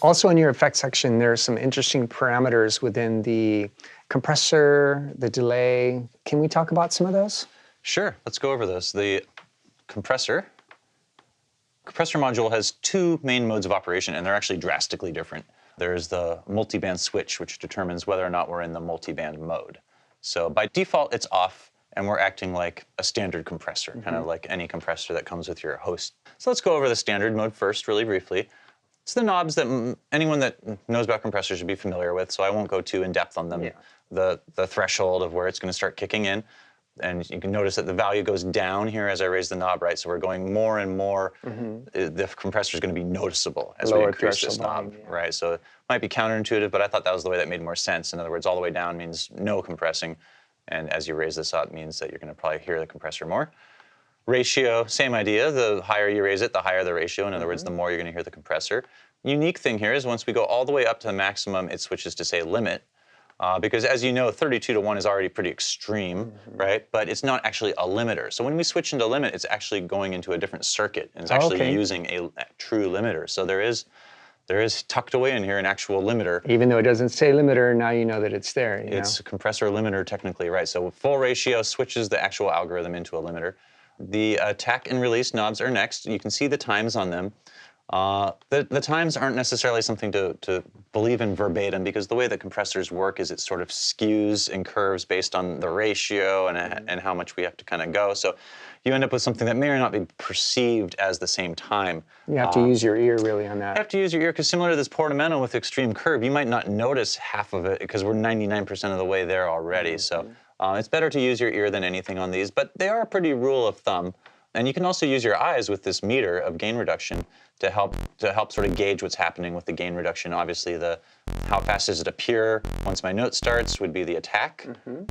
Also in your effects section, there are some interesting parameters within the compressor, the delay. Can we talk about some of those? Sure, let's go over those. The compressor module has two main modes of operation, and they're actually drastically different. There's the multiband switch, which determines whether or not we're in the multiband mode. So by default, it's off, and we're acting like a standard compressor, kind of like any compressor that comes with your host. So let's go over the standard mode first, really briefly. It's the knobs that anyone that knows about compressors should be familiar with, so I won't go too in-depth on them. Yeah. The threshold of where it's going to start kicking in. And you can notice that the value goes down here as I raise the knob, right? So we're going more and more. The compressor is going to be noticeable as we increase this knob, right? So it might be counterintuitive, but I thought that was the way that made more sense. In other words, all the way down means no compressing. And as you raise this up means that you're going to probably hear the compressor more. Ratio, same idea. The higher you raise it, the higher the ratio. In other words, the more you're going to hear the compressor. Unique thing here is once we go all the way up to the maximum, it switches to, say, limit. Because as you know, 32 to 1 is already pretty extreme, right? But it's not actually a limiter. So when we switch into limit, it's actually going into a different circuit. And it's actually using a true limiter. So there is tucked away in here an actual limiter. Even though it doesn't say limiter, now you know that it's there. It's a compressor limiter technically, right? So full ratio switches the actual algorithm into a limiter. The attack and release knobs are next. You can see the times on them. The times aren't necessarily something to believe in verbatim, because the way that compressors work is it sort of skews and curves based on the ratio and how much we have to kind of go. So you end up with something that may or not be perceived as the same time. You have to use your ear really on that. You have to use your ear, because similar to this portamento with extreme curve, you might not notice half of it because we're 99% of the way there already. So it's better to use your ear than anything on these, but they are a pretty rule of thumb. And you can also use your eyes with this meter of gain reduction to help sort of gauge what's happening with the gain reduction. Obviously, how fast does it appear once my note starts would be the attack. You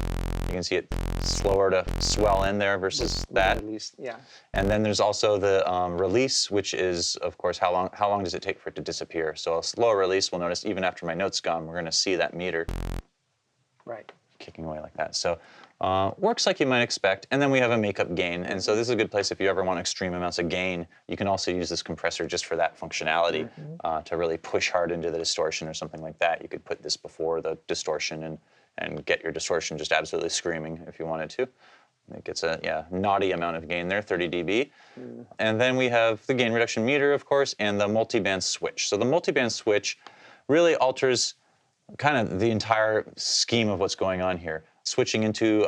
can see it slower to swell in there versus that. Release, yeah. And then there's also the release, which is, of course, how long does it take for it to disappear. So a slow release, we'll notice even after my note's gone, we're going to see that meter kicking away like that. So works like you might expect. And then we have a makeup gain. And so this is a good place if you ever want extreme amounts of gain. You can also use this compressor just for that functionality to really push hard into the distortion or something like that. You could put this before the distortion and get your distortion just absolutely screaming if you wanted to. It gets a naughty amount of gain there, 30 dB. And then we have the gain reduction meter, of course, and the multiband switch. So the multiband switch really alters kind of the entire scheme of what's going on here, switching into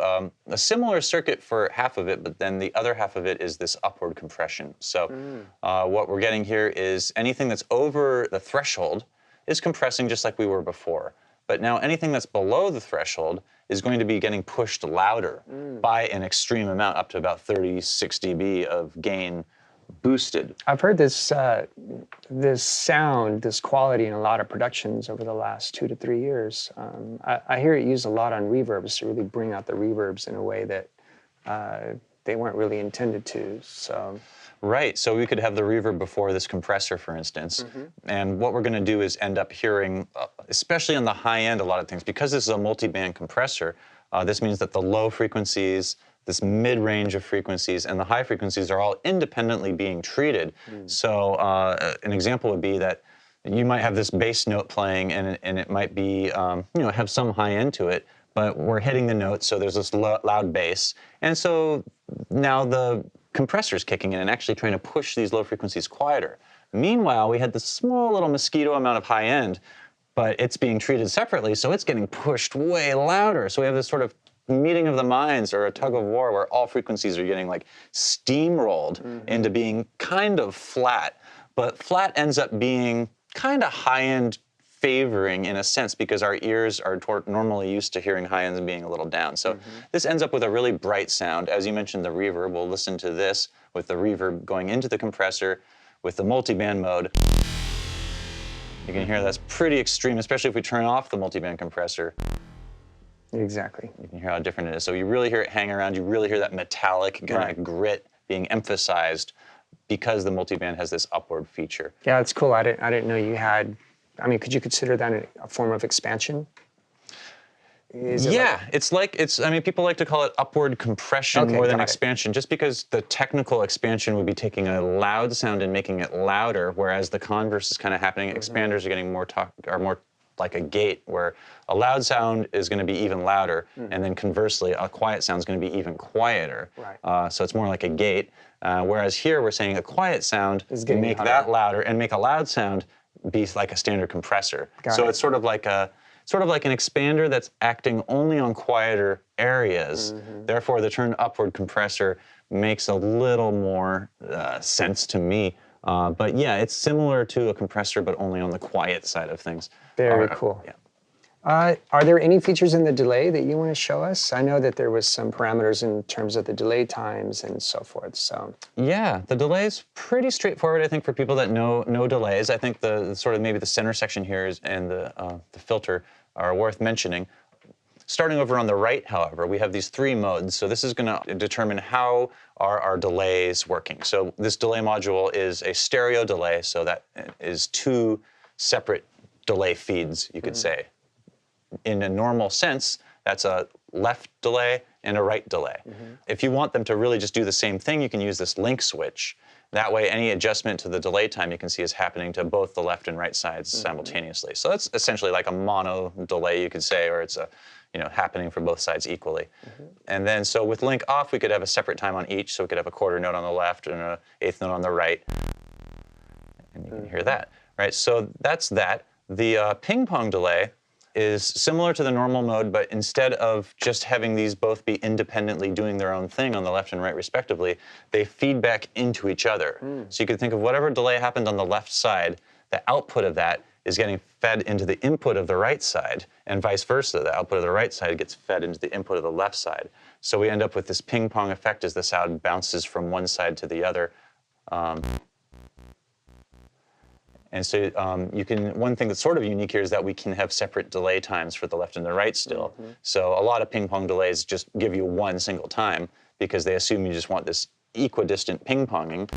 a similar circuit for half of it, but then the other half of it is this upward compression. So what we're getting here is anything that's over the threshold is compressing just like we were before. But now anything that's below the threshold is going to be getting pushed louder by an extreme amount, up to about 36 dB of gain boosted. I've heard this sound, this quality in a lot of productions over the last 2 to 3 years. I hear it used a lot on reverbs to really bring out the reverbs in a way that they weren't really intended to. So. Right, so we could have the reverb before this compressor, for instance, and what we're going to do is end up hearing, especially on the high end, a lot of things. Because this is a multi-band compressor, this means that the low frequencies, this mid-range of frequencies, and the high frequencies are all independently being treated. So an example would be that you might have this bass note playing, and it might be, have some high end to it, but we're hitting the notes, so there's this loud bass. And so now the compressor's kicking in and actually trying to push these low frequencies quieter. Meanwhile, we had this small little mosquito amount of high end, but it's being treated separately, so it's getting pushed way louder. So we have this sort of meeting of the minds, or a tug of war, where all frequencies are getting like steamrolled into being kind of flat. But flat ends up being kind of high-end favoring in a sense, because our ears are normally used to hearing high ends and being a little down. So this ends up with a really bright sound. As you mentioned, the reverb, we'll listen to this with the reverb going into the compressor with the multiband mode. You can hear that's pretty extreme, especially if we turn off the multiband compressor. Exactly. You can hear how different it is. So you really hear it hang around. You really hear that metallic kind of grit being emphasized because the multiband has this upward feature. Yeah, it's cool. I didn't know you had. I mean, could you consider that a form of expansion? Is it Yeah, I mean, people like to call it upward compression Okay, more than got it. expansion, just because the technical expansion would be taking a loud sound and making it louder, whereas the converse is kind of happening. Expanders are getting are more like a gate, where a loud sound is going to be even louder, and then conversely, a quiet sound is going to be even quieter. Right. So it's more like a gate. Whereas here, we're saying a quiet sound Is getting make louder. that louder, and make a loud sound be like a standard compressor. Got So it. it's sort of like an expander that's acting only on quieter areas. Therefore, the term upward compressor makes a little more sense to me. But yeah, it's similar to a compressor, but only on the quiet side of things. Very cool. Yeah. Are there any features in the delay that you want to show us? I know that there was some parameters in terms of the delay times and so forth. So Yeah, the delay is pretty straightforward, I think, for people that know delays. I think the sort of maybe the center section here and the filter are worth mentioning. Starting over on the right, however, we have these 3 modes. So this is going to determine how are our delays working. So this delay module is a stereo delay, so that is 2 separate delay feeds, you could say. In a normal sense, that's a left delay and a right delay. If you want them to really just do the same thing, you can use this link switch. That way, any adjustment to the delay time you can see is happening to both the left and right sides simultaneously. So that's essentially like a mono delay, you could say, or it's happening for both sides equally. And then, so with link off, we could have a separate time on each. So we could have a quarter note on the left and an eighth note on the right. And you can hear that, right? So that's that. The ping pong delay is similar to the normal mode, but instead of just having these both be independently doing their own thing on the left and right respectively, they feed back into each other. So you could think of whatever delay happened on the left side, the output of that is getting fed into the input of the right side, and vice versa. The output of the right side gets fed into the input of the left side. So we end up with this ping pong effect as the sound bounces from one side to the other. And so one thing that's sort of unique here is that we can have separate delay times for the left and the right still. So a lot of ping pong delays just give you one single time because they assume you just want this equidistant ping ponging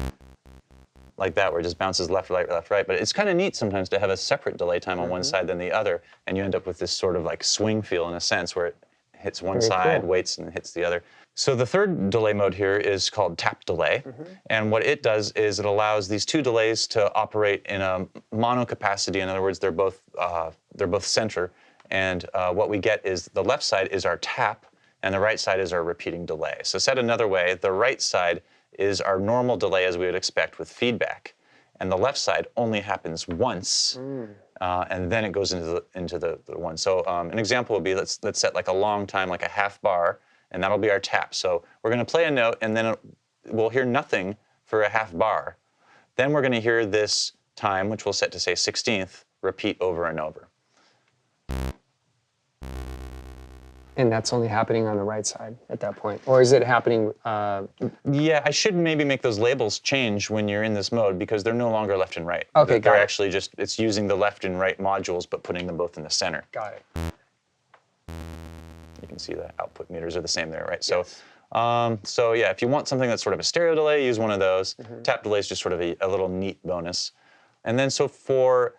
like that, where it just bounces left, right, left, right. But it's kind of neat sometimes to have a separate delay time on one side than the other, and you end up with this sort of like swing feel in a sense where it hits one side, cool. waits, and hits the other. So the third delay mode here is called tap delay, and what it does is it allows these 2 delays to operate in a mono capacity. In other words, they're both center, and what we get is the left side is our tap, and the right side is our repeating delay. So said another way, the right side is our normal delay as we would expect with feedback, and the left side only happens once. And then it goes into the one. So an example would be, let's set like a long time, like a half bar, and that'll be our tap. So we're going to play a note, and then we'll hear nothing for a half bar. Then we're going to hear this time, which we'll set to say 16th, repeat over and over. And that's only happening on the right side at that point, or is it happening? Yeah, I should maybe make those labels change when you're in this mode because they're no longer left and right. Okay, they're got it. actually just, it's using the left and right modules, but putting them both in the center. Got it. You can see the output meters are the same there, right? Yes. So yeah, if you want something that's sort of a stereo delay, use one of those. Tap delay is just sort of a little neat bonus. And then so for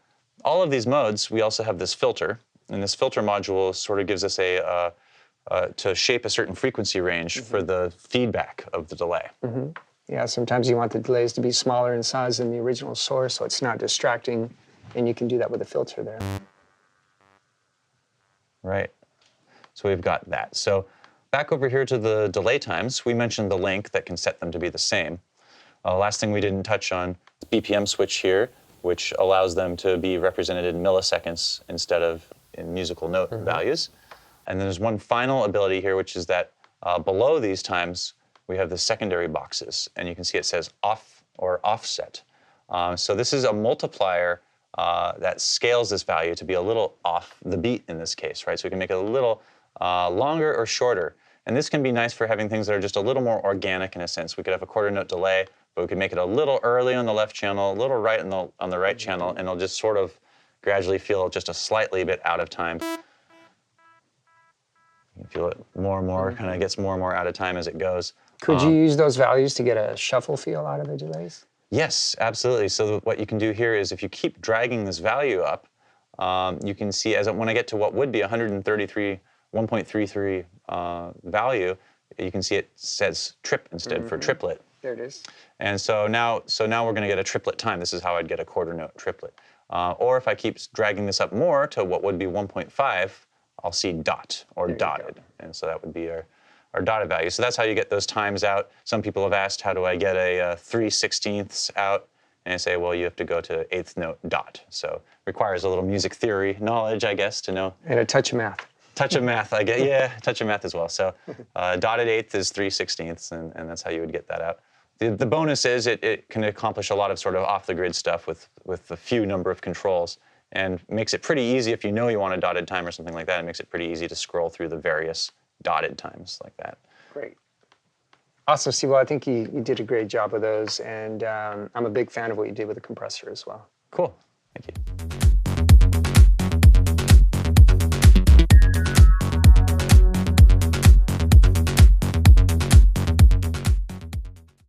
all of these modes, we also have this filter, and this filter module sort of gives us to shape a certain frequency range for the feedback of the delay. Yeah, sometimes you want the delays to be smaller in size than the original source, so it's not distracting, and you can do that with a filter there. Right. So we've got that. So back over here to the delay times, we mentioned the link that can set them to be the same. Last thing we didn't touch on, BPM switch here, which allows them to be represented in milliseconds instead of in musical note values. And then there's one final ability here, which is that below these times, we have the secondary boxes. And you can see it says off or offset. So this is a multiplier that scales this value to be a little off the beat in this case, right? So we can make it a little longer or shorter. And this can be nice for having things that are just a little more organic in a sense. We could have a quarter note delay, but we could make it a little early on the left channel, a little right on the right channel, and it'll just sort of gradually feel just a slightly bit out of time. You can feel it more and more, kind of gets more and more out of time as it goes. Could you use those values to get a shuffle feel out of the delays? Yes, absolutely. So what you can do here is if you keep dragging this value up, you can see when I get to what would be 133 1.33 value, you can see it says trip instead for triplet. There it is. And so now we're going to get a triplet time. This is how I'd get a quarter note triplet. Or if I keep dragging this up more to what would be 1.5, I'll see dot or dotted. And so that would be our dotted value. So that's how you get those times out. Some people have asked, how do I get a 3/16 out? And I say, well, you have to go to 8th note dot. So requires a little music theory knowledge, I guess, to know. And a touch of math. Touch of math, I get. Yeah, touch of math as well. So dotted 8th is 3/16, and that's how you would get that out. The bonus is it can accomplish a lot of sort of off-the-grid stuff with a few number of controls, and makes it pretty easy if you know you want a dotted time or something like that. It makes it pretty easy to scroll through the various dotted times like that. Great. Awesome, Steve. Well, I think you did a great job with those, and I'm a big fan of what you did with the compressor as well. Cool. Thank you.